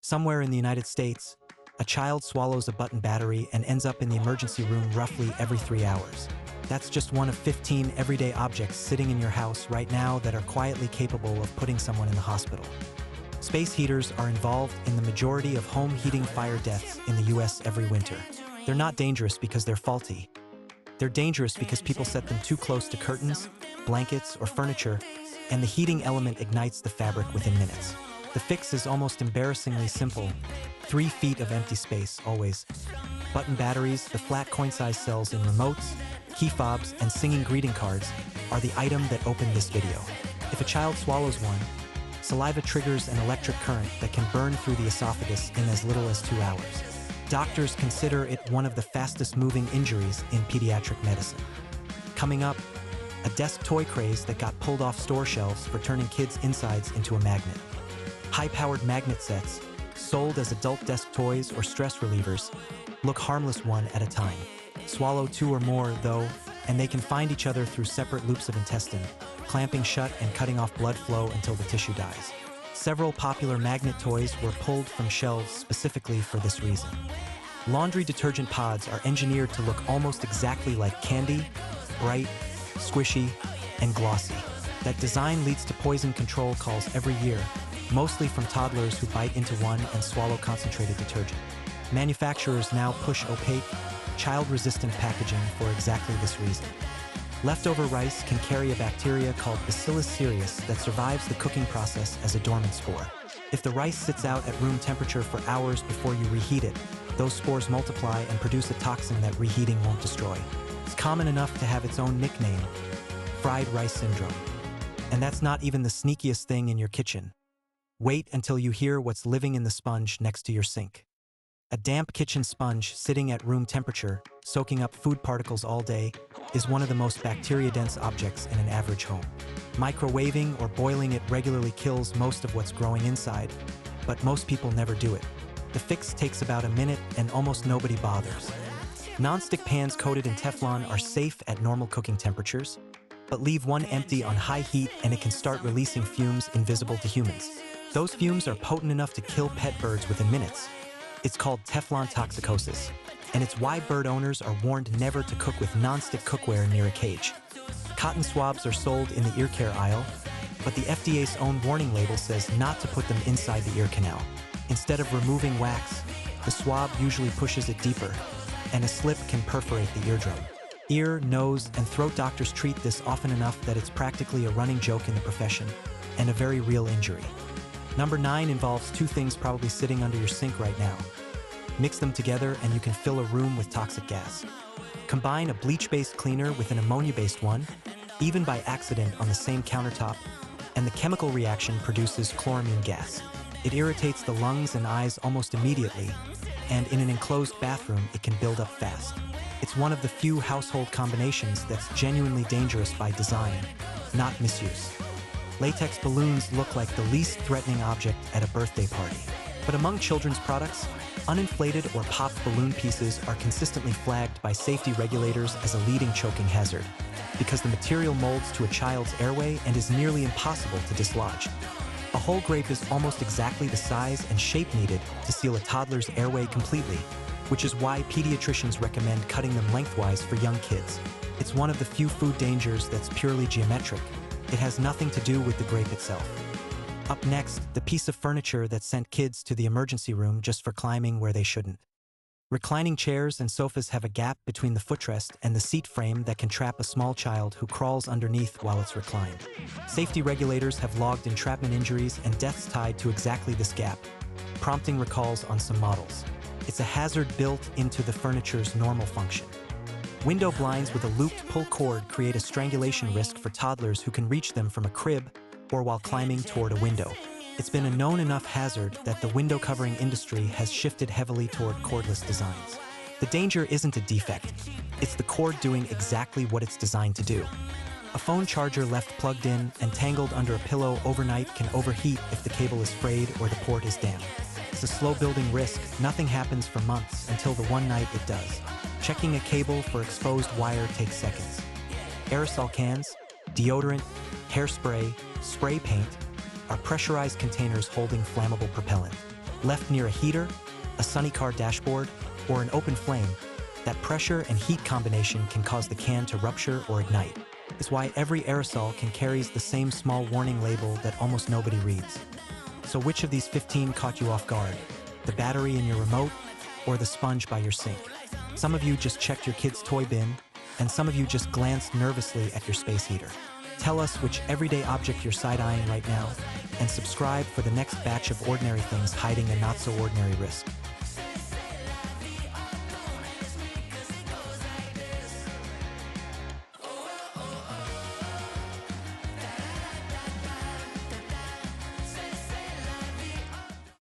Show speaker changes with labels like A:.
A: Somewhere in the United States, a child swallows a button battery and ends up in the emergency room roughly every 3 hours. That's just one of 15 everyday objects sitting in your house right now that are quietly capable of putting someone in the hospital. Space heaters are involved in the majority of home heating fire deaths in the US every winter. They're not dangerous because they're faulty. They're dangerous because people set them too close to curtains, blankets, or furniture, and the heating element ignites the fabric within minutes. The fix is almost embarrassingly simple. 3 feet of empty space, always. Button batteries, the flat coin-sized cells in remotes, key fobs, and singing greeting cards are the item that opened this video. If a child swallows one, saliva triggers an electric current that can burn through the esophagus in as little as 2 hours. Doctors consider it one of the fastest-moving injuries in pediatric medicine. Coming up, a desk toy craze that got pulled off store shelves for turning kids' insides into a magnet. High-powered magnet sets, sold as adult desk toys or stress relievers, look harmless one at a time. Swallow 2 or more, though, and they can find each other through separate loops of intestine, clamping shut and cutting off blood flow until the tissue dies. Several popular magnet toys were pulled from shelves specifically for this reason. Laundry detergent pods are engineered to look almost exactly like candy, bright, squishy, and glossy. That design leads to poison control calls every year, mostly from toddlers who bite into one and swallow concentrated detergent. Manufacturers now push opaque, child-resistant packaging for exactly this reason. Leftover rice can carry a bacteria called Bacillus cereus that survives the cooking process as a dormant spore. If the rice sits out at room temperature for hours before you reheat it, those spores multiply and produce a toxin that reheating won't destroy. It's common enough to have its own nickname, fried rice syndrome. And that's not even the sneakiest thing in your kitchen. Wait until you hear what's living in the sponge next to your sink. A damp kitchen sponge sitting at room temperature, soaking up food particles all day, is one of the most bacteria-dense objects in an average home. Microwaving or boiling it regularly kills most of what's growing inside, but most people never do it. The fix takes about a minute and almost nobody bothers. Non-stick pans coated in Teflon are safe at normal cooking temperatures, but leave one empty on high heat and it can start releasing fumes invisible to humans. Those fumes are potent enough to kill pet birds within minutes. It's called Teflon toxicosis, and it's why bird owners are warned never to cook with non-stick cookware near a cage. Cotton swabs are sold in the ear care aisle, but the FDA's own warning label says not to put them inside the ear canal. Instead of removing wax, the swab usually pushes it deeper, and a slip can perforate the eardrum. Ear, nose, and throat doctors treat this often enough that it's practically a running joke in the profession, and a very real injury. Number 9 involves 2 things probably sitting under your sink right now. Mix them together and you can fill a room with toxic gas. Combine a bleach-based cleaner with an ammonia-based one, even by accident on the same countertop, and the chemical reaction produces chloramine gas. It irritates the lungs and eyes almost immediately, and in an enclosed bathroom it can build up fast. It's one of the few household combinations that's genuinely dangerous by design, not misuse. Latex balloons look like the least threatening object at a birthday party. But among children's products, uninflated or popped balloon pieces are consistently flagged by safety regulators as a leading choking hazard, because the material molds to a child's airway and is nearly impossible to dislodge. A whole grape is almost exactly the size and shape needed to seal a toddler's airway completely, which is why pediatricians recommend cutting them lengthwise for young kids. It's one of the few food dangers that's purely geometric. It has nothing to do with the grape itself. Up next, the piece of furniture that sent kids to the emergency room just for climbing where they shouldn't. Reclining chairs and sofas have a gap between the footrest and the seat frame that can trap a small child who crawls underneath while it's reclined. Safety regulators have logged entrapment injuries and deaths tied to exactly this gap, prompting recalls on some models. It's a hazard built into the furniture's normal function. Window blinds with a looped pull cord create a strangulation risk for toddlers who can reach them from a crib or while climbing toward a window. It's been a known enough hazard that the window covering industry has shifted heavily toward cordless designs. The danger isn't a defect. It's the cord doing exactly what it's designed to do. A phone charger left plugged in and tangled under a pillow overnight can overheat if the cable is frayed or the port is damp. It's a slow-building risk. Nothing happens for months until the one night it does. Checking a cable for exposed wire takes seconds. Aerosol cans, deodorant, hairspray, spray paint are pressurized containers holding flammable propellant. Left near a heater, a sunny car dashboard, or an open flame, that pressure and heat combination can cause the can to rupture or ignite. Is why every aerosol can carries the same small warning label that almost nobody reads. So which of these 15 caught you off guard? The battery in your remote or the sponge by your sink? Some of you just checked your kid's toy bin, and some of you just glanced nervously at your space heater. Tell us which everyday object you're side-eyeing right now, and subscribe for the next batch of ordinary things hiding a not-so-ordinary risk.